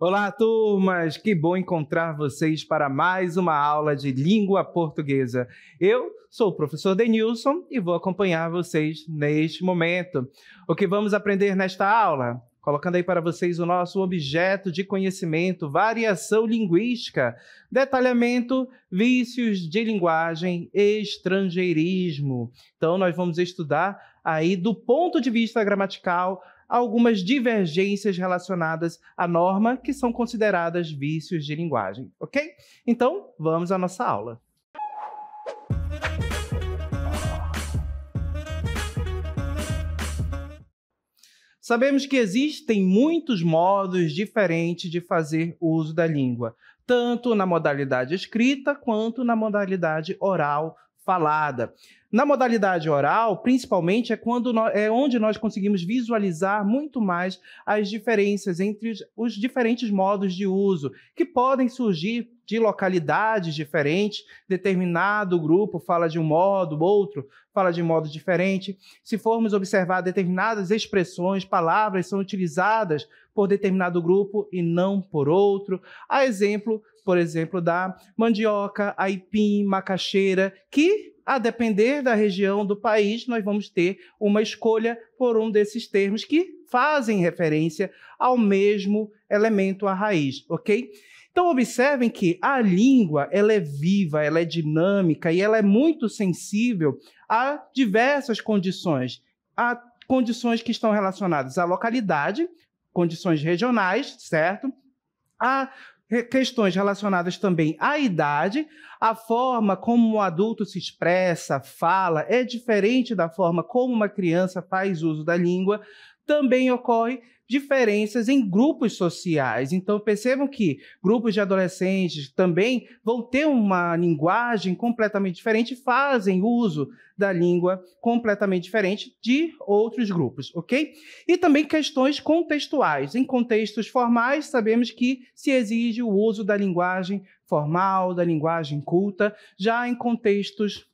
Olá, turmas! Que bom encontrar vocês para mais uma aula de língua portuguesa. Eu sou o professor Denilson e vou acompanhar vocês neste momento. O que vamos aprender nesta aula? Colocando aí para vocês o nosso objeto de conhecimento, variação linguística, detalhamento, vícios de linguagem, estrangeirismo. Então, nós vamos estudar aí do ponto de vista gramatical algumas divergências relacionadas à norma que são consideradas vícios de linguagem, ok? Então, vamos à nossa aula. Sabemos que existem muitos modos diferentes de fazer uso da língua, tanto na modalidade escrita quanto na modalidade oral falada. Na modalidade oral, principalmente, é onde nós conseguimos visualizar muito mais as diferenças entre os diferentes modos de uso, que podem surgir de localidades diferentes. Determinado grupo fala de um modo, outro fala de um modo diferente. Se formos observar determinadas expressões, palavras são utilizadas por determinado grupo e não por outro. Há exemplo, por exemplo, da mandioca, aipim, macaxeira, que a depender da região do país, nós vamos ter uma escolha por um desses termos que fazem referência ao mesmo elemento, a raiz, ok? Então, observem que a língua ela é viva, ela é dinâmica e ela é muito sensível a diversas condições. Há condições que estão relacionadas à localidade, condições regionais, certo? Há questões relacionadas também à idade, a forma como o adulto se expressa, fala, é diferente da forma como uma criança faz uso da língua. Também ocorre diferenças em grupos sociais. Então, percebam que grupos de adolescentes também vão ter uma linguagem completamente diferente, fazem uso da língua completamente diferente de outros grupos, ok? E também questões contextuais. Em contextos formais, sabemos que se exige o uso da linguagem formal, da linguagem culta. Já em contextos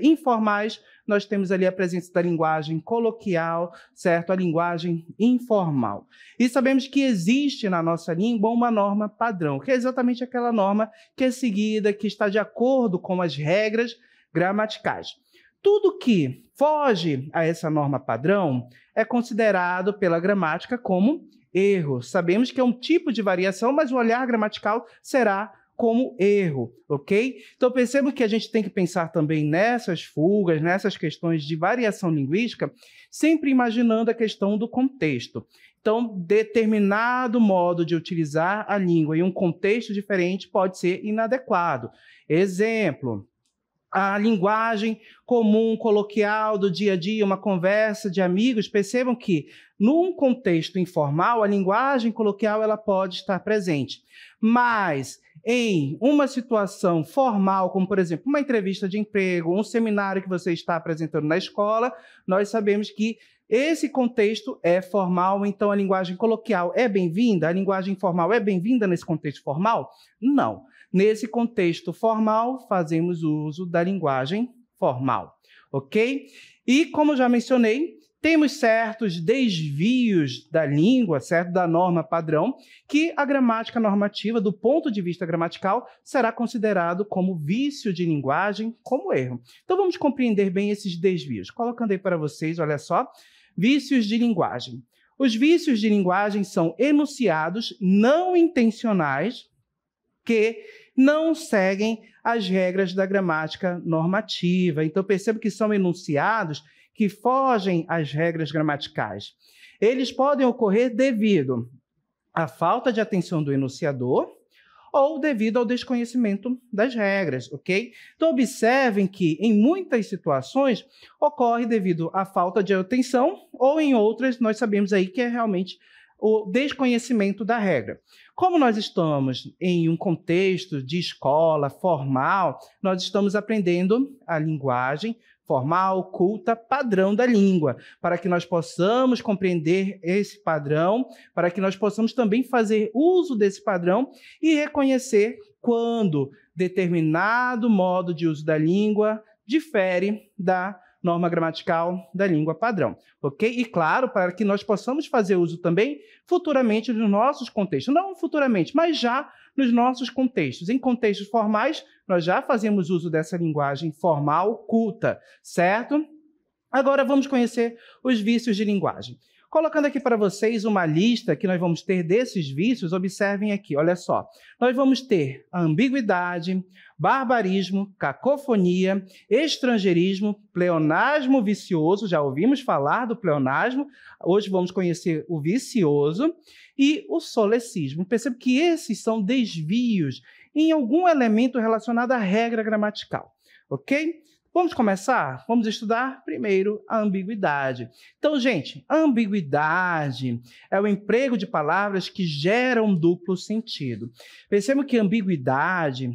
informais, nós temos ali a presença da linguagem coloquial, certo? A linguagem informal. E sabemos que existe na nossa língua uma norma padrão, que é exatamente aquela norma que é seguida, que está de acordo com as regras gramaticais. Tudo que foge a essa norma padrão é considerado pela gramática como erro. Sabemos que é um tipo de variação, mas o olhar gramatical será como erro, ok? Então, percebam que a gente tem que pensar também nessas fugas, nessas questões de variação linguística, sempre imaginando a questão do contexto. Então, determinado modo de utilizar a língua em um contexto diferente pode ser inadequado. Exemplo: a linguagem comum, coloquial, do dia a dia, uma conversa de amigos. Percebam que, num contexto informal, a linguagem coloquial ela pode estar presente. Mas, em uma situação formal, como, por exemplo, uma entrevista de emprego, um seminário que você está apresentando na escola, nós sabemos que esse contexto é formal, então a linguagem coloquial é bem-vinda? A linguagem informal é bem-vinda nesse contexto formal? Não. Nesse contexto formal, fazemos uso da linguagem formal, ok? E, como já mencionei, temos certos desvios da língua, certo? Da norma padrão, que a gramática normativa, do ponto de vista gramatical, será considerado como vício de linguagem, como erro. Então, vamos compreender bem esses desvios. Colocando aí para vocês, olha só, vícios de linguagem. Os vícios de linguagem são enunciados não intencionais que não seguem as regras da gramática normativa. Então, perceba que são enunciados que fogem às regras gramaticais. Eles podem ocorrer devido à falta de atenção do enunciador ou devido ao desconhecimento das regras, ok? Então, observem que, em muitas situações, ocorre devido à falta de atenção ou, em outras, nós sabemos aí que é realmente o desconhecimento da regra. Como nós estamos em um contexto de escola formal, nós estamos aprendendo a linguagem formal, culta, padrão da língua, para que nós possamos compreender esse padrão, para que nós possamos também fazer uso desse padrão e reconhecer quando determinado modo de uso da língua difere da norma gramatical da língua padrão, ok? E claro, para que nós possamos fazer uso também futuramente nos nossos contextos, não futuramente, mas já nos nossos contextos. Em contextos formais, nós já fazemos uso dessa linguagem formal culta, certo? Agora vamos conhecer os vícios de linguagem. Colocando aqui para vocês uma lista que nós vamos ter desses vícios, observem aqui, olha só. Nós vamos ter a ambiguidade, barbarismo, cacofonia, estrangeirismo, pleonasmo vicioso, já ouvimos falar do pleonasmo, hoje vamos conhecer o vicioso, e o solecismo. Percebe que esses são desvios em algum elemento relacionado à regra gramatical, ok? Vamos começar? Vamos estudar primeiro a ambiguidade. Então, gente, a ambiguidade é o emprego de palavras que geram duplo sentido. Percebam que a ambiguidade,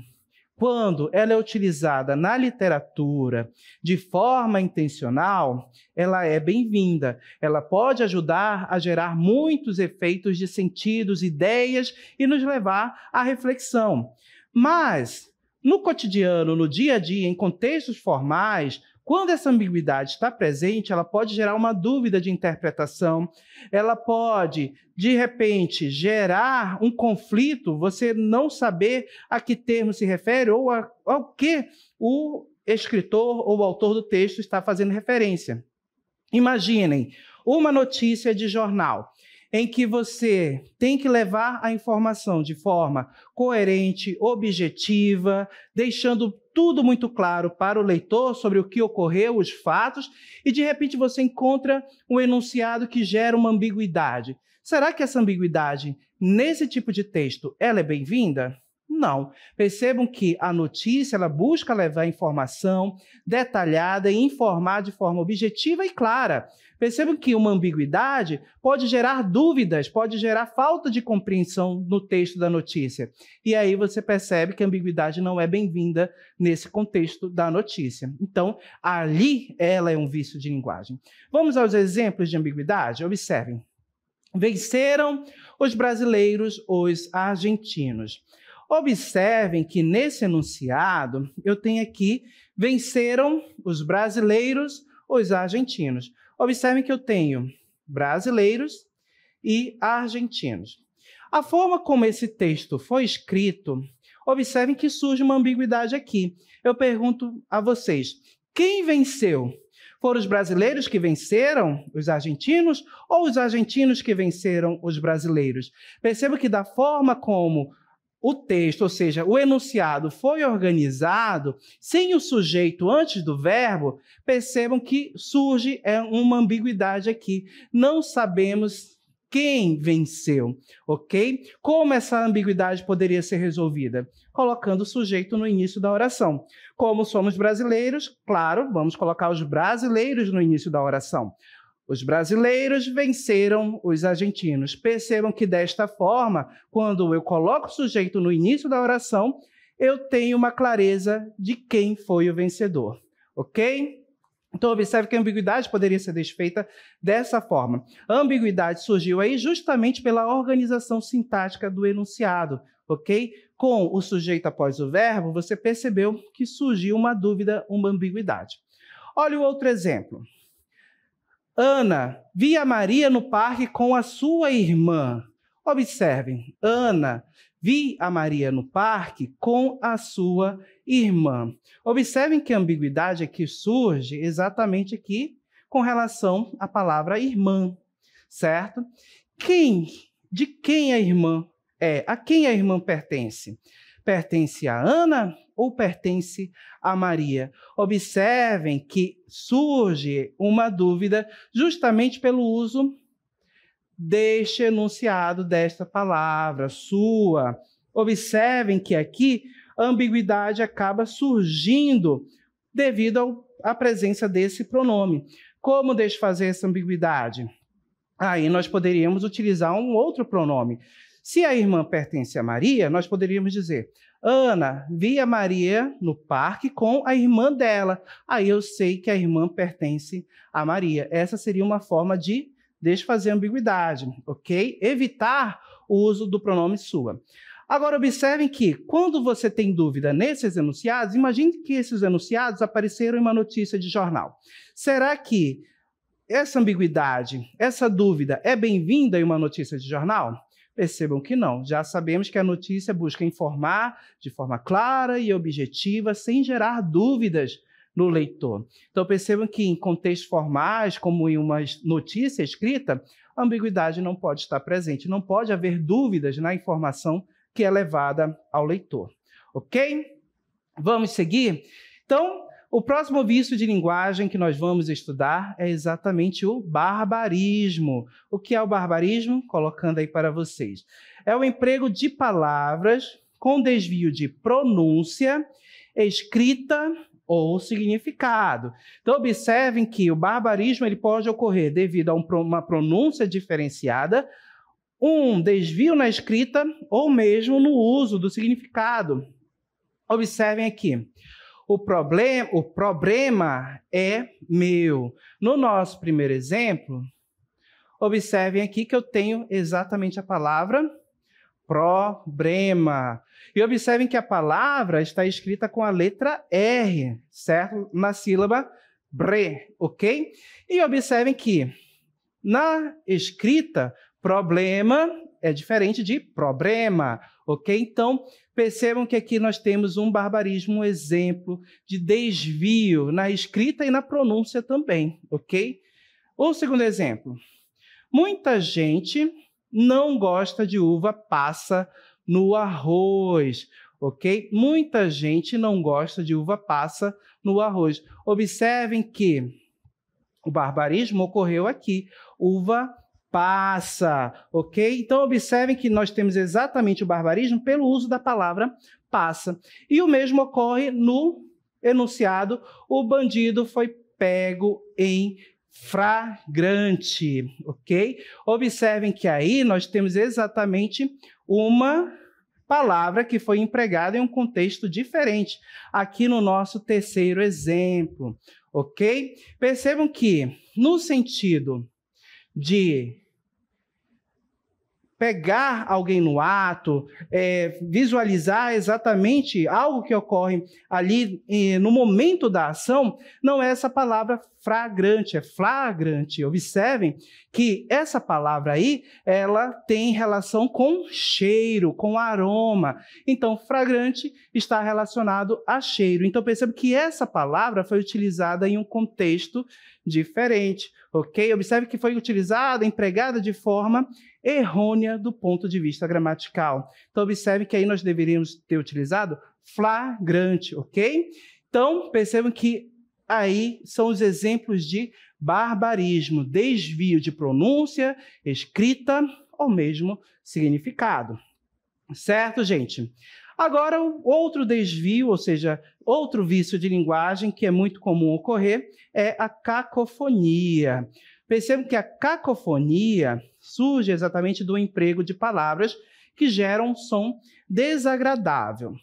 quando ela é utilizada na literatura de forma intencional, ela é bem-vinda. Ela pode ajudar a gerar muitos efeitos de sentidos, ideias e nos levar à reflexão. Mas no cotidiano, no dia a dia, em contextos formais, quando essa ambiguidade está presente, ela pode gerar uma dúvida de interpretação, ela pode, de repente, gerar um conflito, você não saber a que termo se refere ou ao que o escritor ou o autor do texto está fazendo referência. Imaginem uma notícia de jornal em que você tem que levar a informação de forma coerente, objetiva, deixando tudo muito claro para o leitor sobre o que ocorreu, os fatos, e de repente você encontra um enunciado que gera uma ambiguidade. Será que essa ambiguidade, nesse tipo de texto, ela é bem-vinda? Não. Percebam que a notícia ela busca levar informação detalhada e informar de forma objetiva e clara. Percebam que uma ambiguidade pode gerar dúvidas, pode gerar falta de compreensão no texto da notícia. E aí você percebe que a ambiguidade não é bem-vinda nesse contexto da notícia. Então, ali ela é um vício de linguagem. Vamos aos exemplos de ambiguidade? Observem. Venceram os brasileiros os argentinos. Observem que nesse enunciado eu tenho aqui venceram os brasileiros os argentinos. Observem que eu tenho brasileiros e argentinos. A forma como esse texto foi escrito, observem que surge uma ambiguidade aqui. Eu pergunto a vocês, quem venceu? Foram os brasileiros que venceram os argentinos ou os argentinos que venceram os brasileiros? Perceba que da forma como o texto, ou seja, o enunciado foi organizado, sem o sujeito antes do verbo, percebam que surge uma ambiguidade aqui. Não sabemos quem venceu, ok? Como essa ambiguidade poderia ser resolvida? Colocando o sujeito no início da oração. Como somos brasileiros, claro, vamos colocar os brasileiros no início da oração. Os brasileiros venceram os argentinos. Percebam que desta forma, quando eu coloco o sujeito no início da oração, eu tenho uma clareza de quem foi o vencedor, ok? Então, observe que a ambiguidade poderia ser desfeita dessa forma. A ambiguidade surgiu aí justamente pela organização sintática do enunciado, ok? Com o sujeito após o verbo, você percebeu que surgiu uma dúvida, uma ambiguidade. Olha o outro exemplo. Ana via Maria no parque com a sua irmã. Observem, Ana vi a Maria no parque com a sua irmã. Observem que a ambiguidade aqui surge exatamente aqui com relação à palavra irmã, certo? De quem a irmã é? A quem a irmã pertence? Pertence a Ana ou pertence a Maria? Observem que surge uma dúvida justamente pelo uso deste enunciado, desta palavra, sua. Observem que aqui a ambiguidade acaba surgindo devido à presença desse pronome. Como desfazer essa ambiguidade? Aí nós poderíamos utilizar um outro pronome. Se a irmã pertence a Maria, nós poderíamos dizer: Ana via Maria no parque com a irmã dela. Aí eu sei que a irmã pertence a Maria. Essa seria uma forma de desfazer a ambiguidade, ok? Evitar o uso do pronome sua. Agora, observem que, quando você tem dúvida nesses enunciados, imagine que esses enunciados apareceram em uma notícia de jornal. Será que essa ambiguidade, essa dúvida é bem-vinda em uma notícia de jornal? Percebam que não. Já sabemos que a notícia busca informar de forma clara e objetiva, sem gerar dúvidas no leitor. Então, percebam que em contextos formais, como em uma notícia escrita, a ambiguidade não pode estar presente, não pode haver dúvidas na informação que é levada ao leitor. Ok? Vamos seguir? Então, o próximo vício de linguagem que nós vamos estudar é exatamente o barbarismo. O que é o barbarismo? Colocando aí para vocês. É o emprego de palavras com desvio de pronúncia, escrita ou significado. Então, observem que o barbarismo ele pode ocorrer devido a uma pronúncia diferenciada, um desvio na escrita ou mesmo no uso do significado. Observem aqui. O problema é meu. No nosso primeiro exemplo, observem aqui que eu tenho exatamente a palavra problema. E observem que a palavra está escrita com a letra R, certo? Na sílaba bre, ok? E observem que na escrita, problema é diferente de problema, ok? Então, percebam que aqui nós temos um barbarismo, um exemplo de desvio na escrita e na pronúncia também, ok? O segundo exemplo. Muita gente não gosta de uva passa no arroz, ok? Muita gente não gosta de uva passa no arroz. Observem que o barbarismo ocorreu aqui, uva passa, ok? Então, observem que nós temos exatamente o barbarismo pelo uso da palavra passa. E o mesmo ocorre no enunciado, o bandido foi pego em flagrante, ok? Observem que aí nós temos exatamente uma palavra que foi empregada em um contexto diferente, aqui no nosso terceiro exemplo, ok? Percebam que, no sentido de pegar alguém no ato, visualizar exatamente algo que ocorre ali no momento da ação, não é essa palavra flagrante, é flagrante. Observem que essa palavra aí, ela tem relação com cheiro, com aroma. Então, flagrante está relacionado a cheiro. Então, perceba que essa palavra foi utilizada em um contexto diferente, ok? Observe que foi utilizada, empregada de forma errônea do ponto de vista gramatical. Então, observe que aí nós deveríamos ter utilizado flagrante, ok? Então, percebam que aí são os exemplos de barbarismo, desvio de pronúncia, escrita ou mesmo significado. Certo, gente? Agora, outro desvio, ou seja, outro vício de linguagem que é muito comum ocorrer é a cacofonia. Percebam que a cacofonia surge exatamente do emprego de palavras que geram um som desagradável.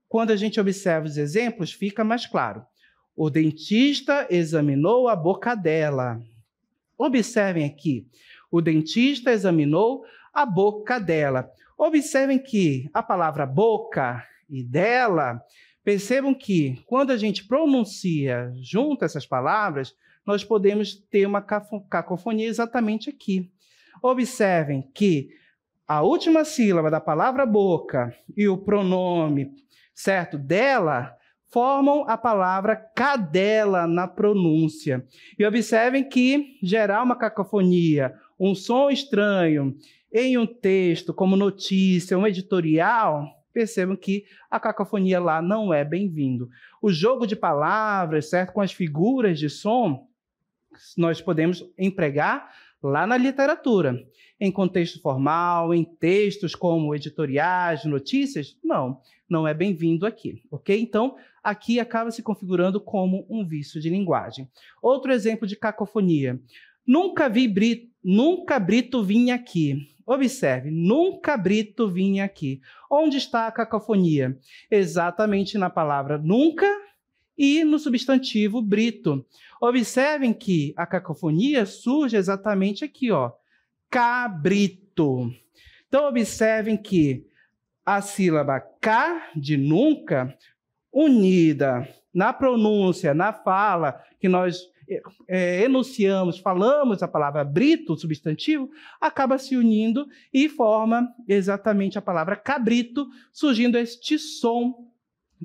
Quando a gente observa os exemplos, fica mais claro. O dentista examinou a boca dela. Observem aqui. O dentista examinou a boca dela. Observem que a palavra boca e dela, percebam que quando a gente pronuncia junto essas palavras, nós podemos ter uma cacofonia exatamente aqui. Observem que a última sílaba da palavra boca e o pronome, certo, dela, formam a palavra cadela na pronúncia. E observem que gerar uma cacofonia, um som estranho em um texto como notícia, um editorial, percebam que a cacofonia lá não é bem-vindo. O jogo de palavras, certo, com as figuras de som, nós podemos empregar lá na literatura. Em contexto formal, em textos como editoriais, notícias, não é bem-vindo aqui, ok? Então, aqui acaba se configurando como um vício de linguagem. Outro exemplo de cacofonia. Nunca Brito vinha aqui. Observe, nunca Brito vinha aqui. Onde está a cacofonia? Exatamente na palavra nunca e no substantivo Brito. Observem que a cacofonia surge exatamente aqui, ó, cabrito. Então, observem que a sílaba K de nunca, unida na pronúncia, na fala, que nós enunciamos, falamos a palavra brito, o substantivo, acaba se unindo e forma exatamente a palavra cabrito, surgindo este som.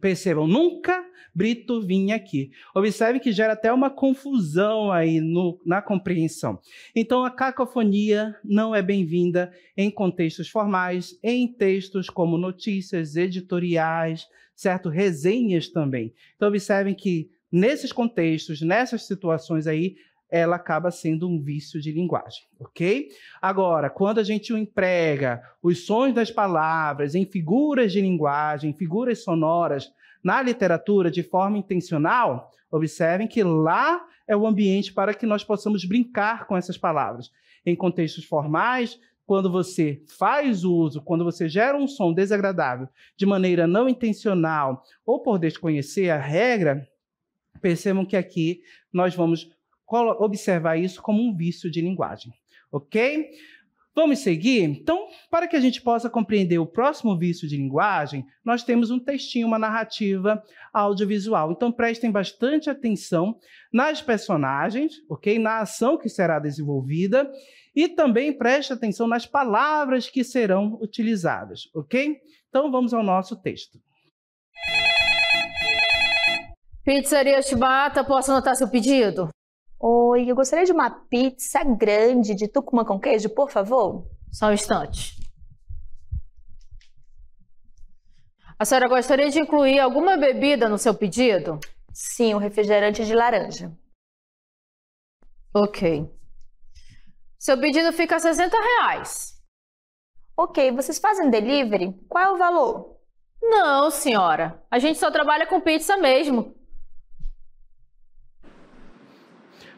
Percebam, nunca Brito vinha aqui. Observe que gera até uma confusão aí na compreensão. Então, a cacofonia não é bem-vinda em contextos formais, em textos como notícias, editoriais, certo? Resenhas também. Então, observem que nesses contextos, nessas situações aí, ela acaba sendo um vício de linguagem, ok? Agora, quando a gente emprega os sons das palavras em figuras de linguagem, figuras sonoras, na literatura de forma intencional, observem que lá é o ambiente para que nós possamos brincar com essas palavras. Em contextos formais, quando você faz uso, quando você gera um som desagradável de maneira não intencional ou por desconhecer a regra, percebam que aqui nós vamos observar isso como um vício de linguagem, ok? Vamos seguir? Então, para que a gente possa compreender o próximo vício de linguagem, nós temos um textinho, uma narrativa audiovisual. Então, prestem bastante atenção nas personagens, ok? Na ação que será desenvolvida e também preste atenção nas palavras que serão utilizadas, ok? Então, vamos ao nosso texto. Pizzaria Chibata, posso anotar seu pedido? Oi, eu gostaria de uma pizza grande de Tucumã com queijo, por favor. Só um instante. A senhora gostaria de incluir alguma bebida no seu pedido? Sim, um refrigerante de laranja. Ok. Seu pedido fica R$60. Ok, vocês fazem delivery? Qual é o valor? Não, senhora. A gente só trabalha com pizza mesmo.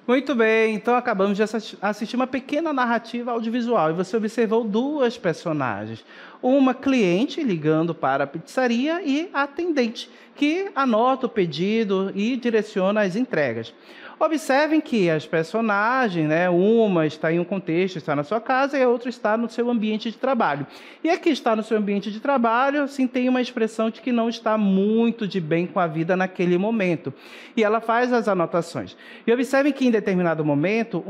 Muito bem, então acabamos de assistir uma pequena narrativa audiovisual e você observou duas personagens. Uma cliente ligando para a pizzaria e a atendente, que anota o pedido e direciona as entregas. Observem que as personagens, uma está em um contexto, está na sua casa, e a outra está no seu ambiente de trabalho. E a que está no seu ambiente de trabalho, assim, tem uma expressão de que não está muito de bem com a vida naquele momento. E ela faz as anotações. E observem que em determinado momento,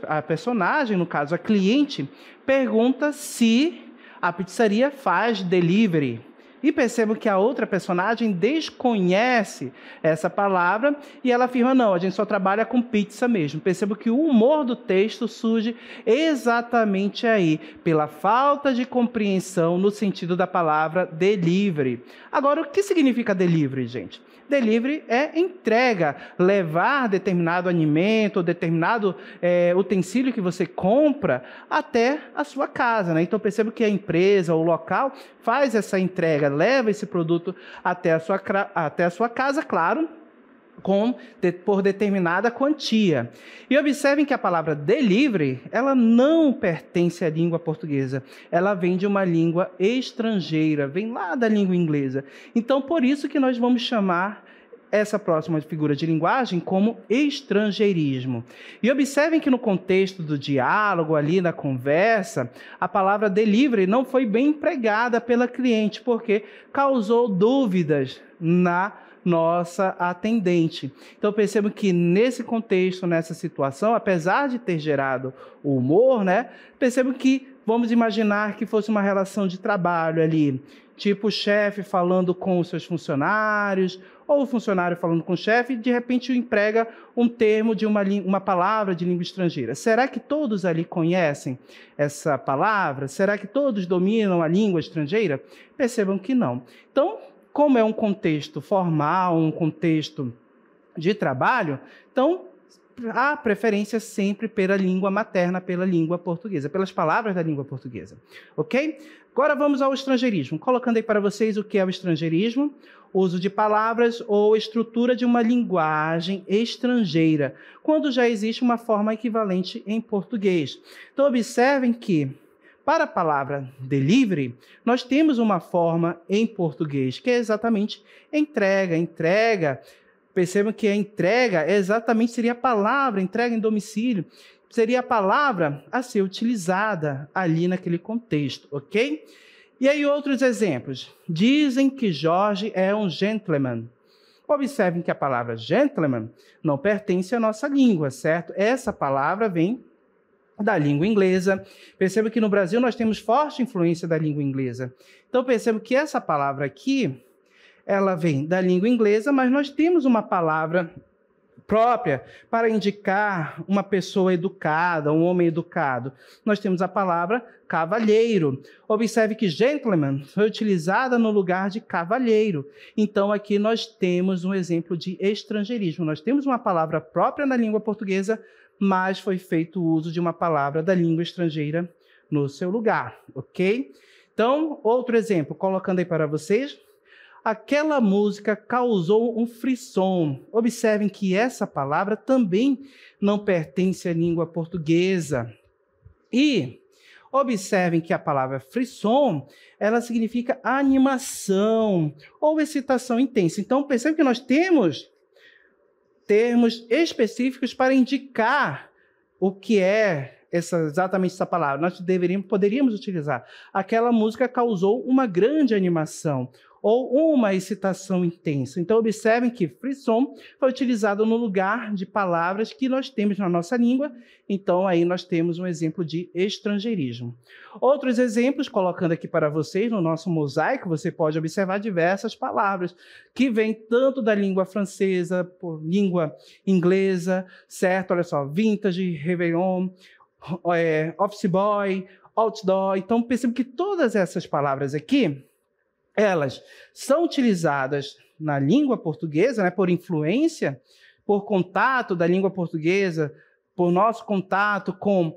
a personagem, no caso a cliente, pergunta se a pizzaria faz delivery. E percebam que a outra personagem desconhece essa palavra e ela afirma, não, a gente só trabalha com pizza mesmo. Percebam que o humor do texto surge exatamente aí, pela falta de compreensão no sentido da palavra delivery. Agora, o que significa delivery, gente? Delivery é entrega, levar determinado alimento, determinado utensílio que você compra até a sua casa, né? Então, perceba que a empresa, o local, faz essa entrega, leva esse produto até a sua casa, claro, por determinada quantia. E observem que a palavra delivery, ela não pertence à língua portuguesa. Ela vem de uma língua estrangeira, vem lá da língua inglesa. Então, por isso que nós vamos chamar essa próxima figura de linguagem como estrangeirismo. E observem que no contexto do diálogo, ali na conversa, a palavra delivery não foi bem empregada pela cliente, porque causou dúvidas na nossa atendente. Então, percebo que nesse contexto, nessa situação, apesar de ter gerado o humor, percebo que vamos imaginar que fosse uma relação de trabalho ali, tipo o chefe falando com os seus funcionários, ou o funcionário falando com o chefe, e de repente emprega um termo de uma palavra de língua estrangeira. Será que todos ali conhecem essa palavra? Será que todos dominam a língua estrangeira? Percebam que não. Então, como é um contexto formal, um contexto de trabalho, então há preferência sempre pela língua materna, pela língua portuguesa, pelas palavras da língua portuguesa, ok? Agora vamos ao estrangeirismo. Colocando aí para vocês o que é o estrangeirismo: uso de palavras ou estrutura de uma linguagem estrangeira, quando já existe uma forma equivalente em português. Então, observem que, para a palavra delivery, nós temos uma forma em português, que é exatamente entrega. Percebam que a entrega seria a palavra, entrega em domicílio, seria a palavra a ser utilizada ali naquele contexto, ok? E aí outros exemplos. Dizem que Jorge é um gentleman. Observem que a palavra gentleman não pertence à nossa língua, certo? Essa palavra vem da língua inglesa. Perceba que no Brasil nós temos forte influência da língua inglesa. Então perceba que essa palavra aqui, ela vem da língua inglesa, mas nós temos uma palavra própria para indicar uma pessoa educada, um homem educado. Nós temos a palavra cavalheiro. Observe que gentleman foi utilizada no lugar de cavalheiro. Então, aqui nós temos um exemplo de estrangeirismo. Nós temos uma palavra própria na língua portuguesa, mas foi feito o uso de uma palavra da língua estrangeira no seu lugar, ok? Então, outro exemplo, colocando aí para vocês. Aquela música causou um frisson. Observem que essa palavra também não pertence à língua portuguesa. E observem que a palavra frisson, ela significa animação ou excitação intensa. Então, percebem que nós temos termos específicos para indicar o que é exatamente essa palavra. Nós poderíamos utilizar. Aquela música causou uma grande animação ou uma excitação intensa. Então, observem que frisson foi utilizado no lugar de palavras que nós temos na nossa língua. Então, aí nós temos um exemplo de estrangeirismo. Outros exemplos, colocando aqui para vocês, no nosso mosaico, você pode observar diversas palavras que vêm tanto da língua francesa, por língua inglesa, certo? Olha só, vintage, réveillon, office boy, outdoor. Então, perceba que todas essas palavras aqui, elas são utilizadas na língua portuguesa, né, por influência, por contato da língua portuguesa, por nosso contato com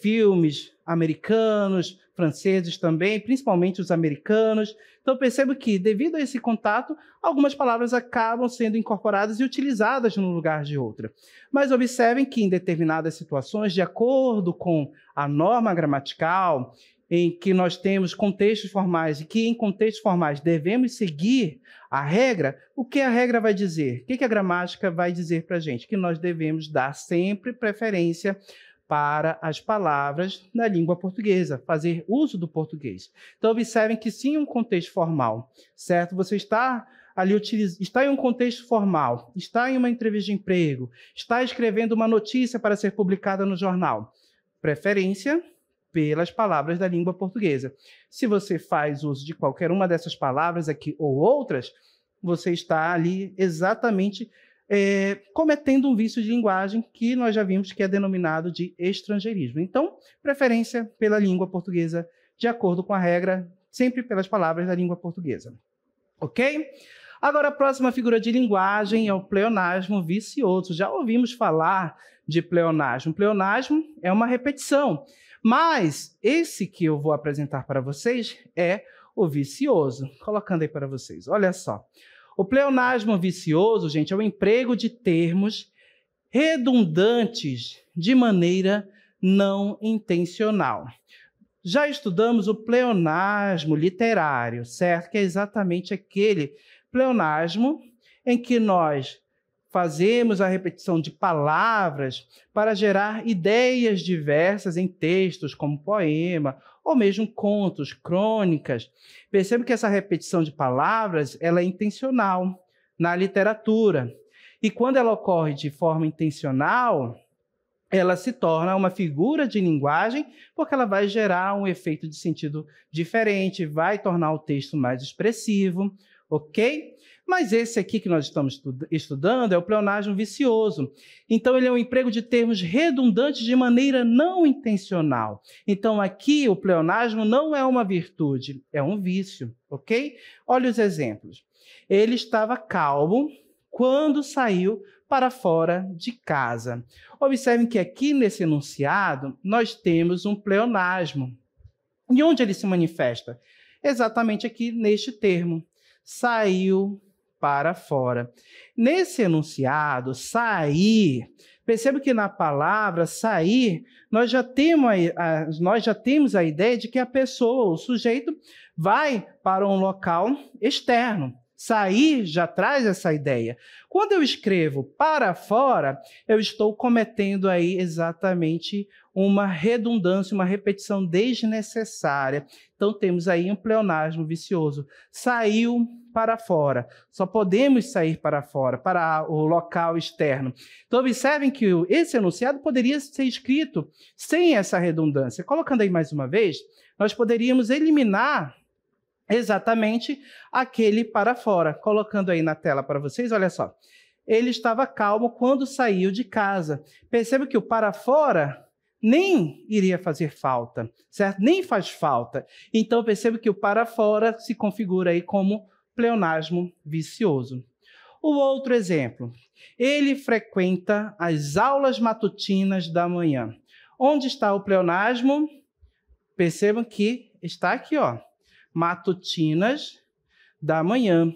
filmes americanos, franceses também, principalmente os americanos. Então, percebo que, devido a esse contato, algumas palavras acabam sendo incorporadas e utilizadas no lugar de outra. Mas observem que, em determinadas situações, de acordo com a norma gramatical, em que nós temos contextos formais e que em contextos formais devemos seguir a regra, o que a regra vai dizer? O que a gramática vai dizer para a gente? Que nós devemos dar sempre preferência para as palavras na língua portuguesa, fazer uso do português. Então, observem que sim, um contexto formal, certo? Você está ali está em um contexto formal, está em uma entrevista de emprego, está escrevendo uma notícia para ser publicada no jornal. Preferência pelas palavras da língua portuguesa. Se você faz uso de qualquer uma dessas palavras aqui ou outras, você está ali exatamente cometendo um vício de linguagem que nós já vimos que é denominado de estrangeirismo. Então, preferência pela língua portuguesa, de acordo com a regra, sempre pelas palavras da língua portuguesa. Ok? Agora, a próxima figura de linguagem é o pleonasmo vicioso. Já ouvimos falar de pleonasmo. Pleonasmo é uma repetição. Mas esse que eu vou apresentar para vocês é o vicioso. Colocando aí para vocês, olha só. O pleonasmo vicioso, gente, é o emprego de termos redundantes de maneira não intencional. Já estudamos o pleonasmo literário, certo? Que é exatamente aquele pleonasmo em que nós fazemos a repetição de palavras para gerar ideias diversas em textos, como poema, ou mesmo contos, crônicas. Perceba que essa repetição de palavras ela é intencional na literatura. E quando ela ocorre de forma intencional, ela se torna uma figura de linguagem, porque ela vai gerar um efeito de sentido diferente, vai tornar o texto mais expressivo, ok? Mas esse aqui que nós estamos estudando é o pleonasmo vicioso. Então, ele é um emprego de termos redundantes de maneira não intencional. Então, aqui o pleonasmo não é uma virtude, é um vício, ok? Olha os exemplos. Ele estava calmo quando saiu para fora de casa. Observem que aqui nesse enunciado nós temos um pleonasmo. E onde ele se manifesta? Exatamente aqui neste termo. Saiu para fora. Nesse enunciado, sair, perceba que na palavra sair, nós já temos a ideia de que a pessoa, o sujeito, vai para um local externo, Sair já traz essa ideia. Quando eu escrevo para fora, eu estou cometendo aí exatamente uma redundância, uma repetição desnecessária. Então, temos aí um pleonasmo vicioso. Saiu para fora. Só podemos sair para fora, para o local externo. Então, observem que esse enunciado poderia ser escrito sem essa redundância. Colocando aí mais uma vez, nós poderíamos eliminar exatamente aquele para fora. Colocando aí na tela para vocês, olha só. Ele estava calmo quando saiu de casa. Perceba que o para fora nem iria fazer falta, certo? Nem faz falta. Então, perceba que o para fora se configura aí como pleonasmo vicioso. O outro exemplo. Ele frequenta as aulas matutinas da manhã. Onde está o pleonasmo? Percebam que está aqui, ó. Matutinas da manhã.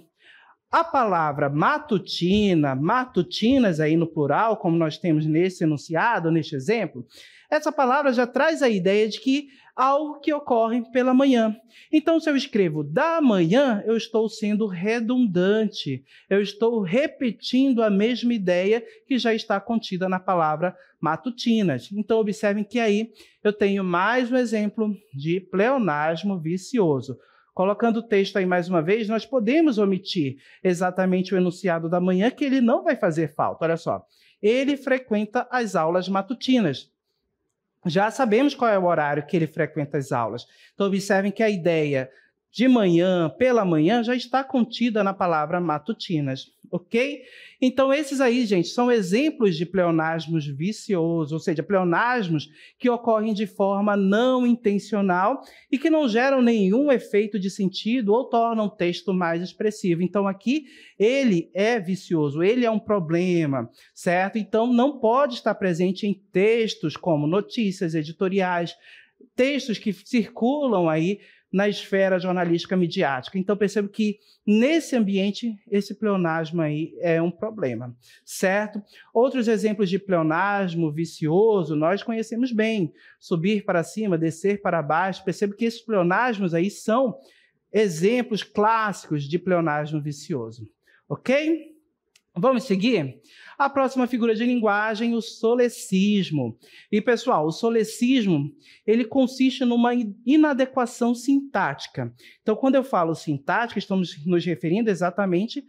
A palavra matutina, matutinas aí no plural, como nós temos nesse enunciado, neste exemplo, essa palavra já traz a ideia de que algo que ocorre pela manhã. Então, se eu escrevo da manhã, eu estou sendo redundante. Eu estou repetindo a mesma ideia que já está contida na palavra matutinas. Então, observem que aí eu tenho mais um exemplo de pleonasmo vicioso. Colocando o texto aí mais uma vez, nós podemos omitir exatamente o enunciado da manhã, que ele não vai fazer falta. Olha só, ele frequenta as aulas matutinas. Já sabemos qual é o horário que ele frequenta as aulas. Então, observem que a ideia de manhã, pela manhã, já está contida na palavra matutinas, ok? Então, esses aí, gente, são exemplos de pleonasmos viciosos, ou seja, pleonasmos que ocorrem de forma não intencional e que não geram nenhum efeito de sentido ou tornam o texto mais expressivo. Então, aqui, ele é vicioso, ele é um problema, certo? Então, não pode estar presente em textos como notícias editoriais, textos que circulam aí na esfera jornalística midiática. Então, percebo que, nesse ambiente, esse pleonasmo aí é um problema, certo? Outros exemplos de pleonasmo vicioso nós conhecemos bem. Subir para cima, descer para baixo. Percebo que esses pleonasmos aí são exemplos clássicos de pleonasmo vicioso, ok? Vamos seguir? A próxima figura de linguagem, o solecismo. E, pessoal, o solecismo, ele consiste numa inadequação sintática. Então, quando eu falo sintática, estamos nos referindo exatamente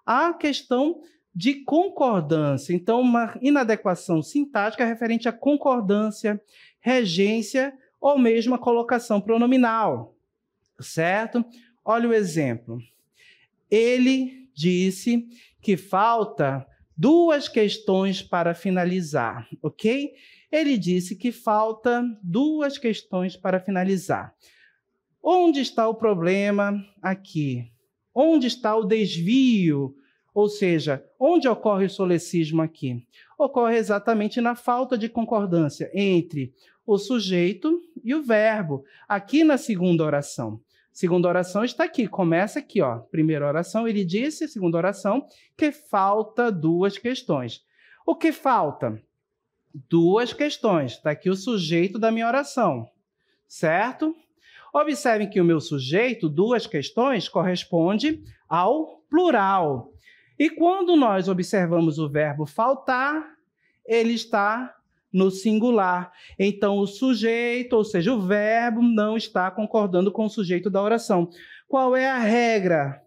à questão de concordância. Então, uma inadequação sintática é referente à concordância, regência ou mesmo a colocação pronominal, certo? Olha o exemplo. Ele disse que falta 2 questões para finalizar, ok? Ele disse que falta 2 questões para finalizar. Onde está o problema aqui? Onde está o desvio? Ou seja, onde ocorre o solecismo aqui? Ocorre exatamente na falta de concordância entre o sujeito e o verbo, aqui na segunda oração. Segunda oração está aqui, começa aqui, ó. Primeira oração, ele disse, segunda oração, que falta 2 questões. O que falta? 2 questões. Está aqui o sujeito da minha oração, certo? Observem que o meu sujeito, 2 questões, corresponde ao plural. E quando nós observamos o verbo faltar, ele está no singular. Então, o sujeito, ou seja, o verbo, não está concordando com o sujeito da oração. Qual é a regra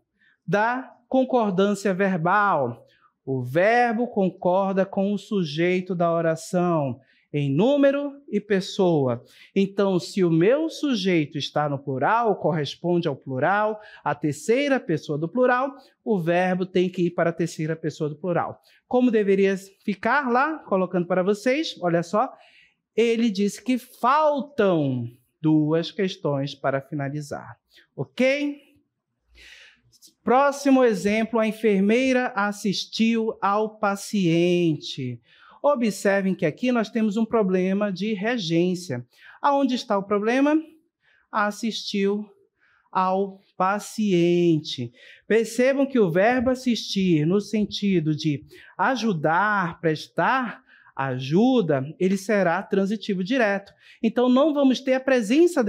da concordância verbal? O verbo concorda com o sujeito da oração, em número e pessoa. Então, se o meu sujeito está no plural, corresponde ao plural, a terceira pessoa do plural, o verbo tem que ir para a terceira pessoa do plural. Como deveria ficar lá, colocando para vocês, olha só, ele disse que faltam 2 questões para finalizar, ok? Próximo exemplo, a enfermeira assistiu ao paciente. Observem que aqui nós temos um problema de regência. Aonde está o problema? Assistiu ao paciente. Percebam que o verbo assistir, no sentido de ajudar, prestar ajuda, ele será transitivo direto. Então, não vamos ter a presença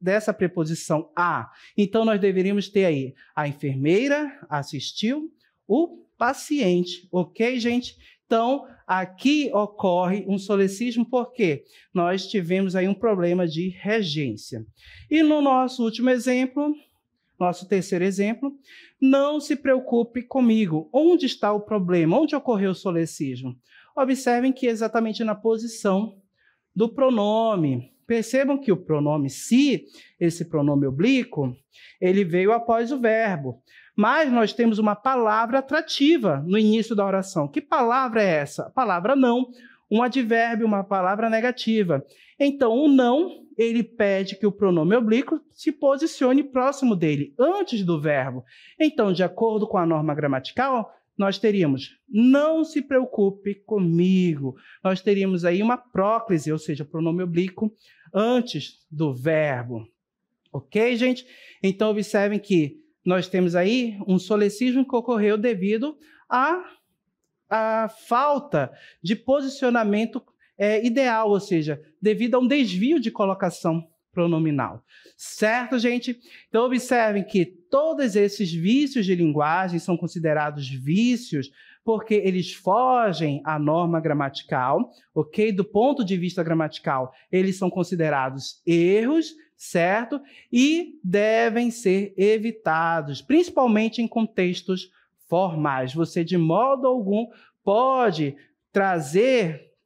dessa preposição a. Então, nós deveríamos ter aí a enfermeira assistiu o paciente, ok, gente? Então, aqui ocorre um solecismo porque nós tivemos aí um problema de regência. E no nosso último exemplo, nosso terceiro exemplo, não se preocupe comigo. Onde está o problema? Onde ocorreu o solecismo? Observem que exatamente na posição do pronome. Percebam que o pronome se, esse pronome oblíquo, ele veio após o verbo. Mas nós temos uma palavra atrativa no início da oração. Que palavra é essa? A palavra não, um advérbio, uma palavra negativa. Então, o não, ele pede que o pronome oblíquo se posicione próximo dele, antes do verbo. Então, de acordo com a norma gramatical, nós teríamos, não se preocupe comigo. Nós teríamos aí uma próclise, ou seja, pronome oblíquo, antes do verbo. Ok, gente? Então, observem que nós temos aí um solecismo que ocorreu devido à falta de posicionamento ideal, ou seja, devido a um desvio de colocação pronominal. Certo, gente? Então, observem que todos esses vícios de linguagem são considerados vícios porque eles fogem à norma gramatical, ok? Do ponto de vista gramatical, eles são considerados erros, certo? E devem ser evitados, principalmente em contextos formais. Você, de modo algum, pode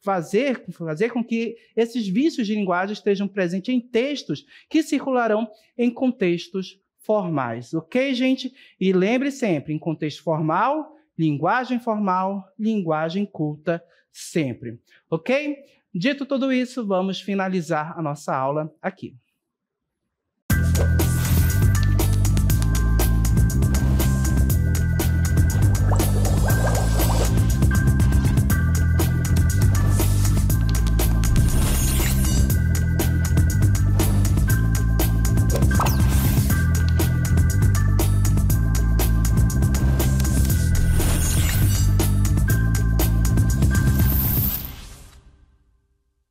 fazer com que esses vícios de linguagem estejam presentes em textos que circularão em contextos formais, ok, gente? E lembre sempre, em contexto formal, linguagem culta sempre, ok? Dito tudo isso, vamos finalizar a nossa aula aqui.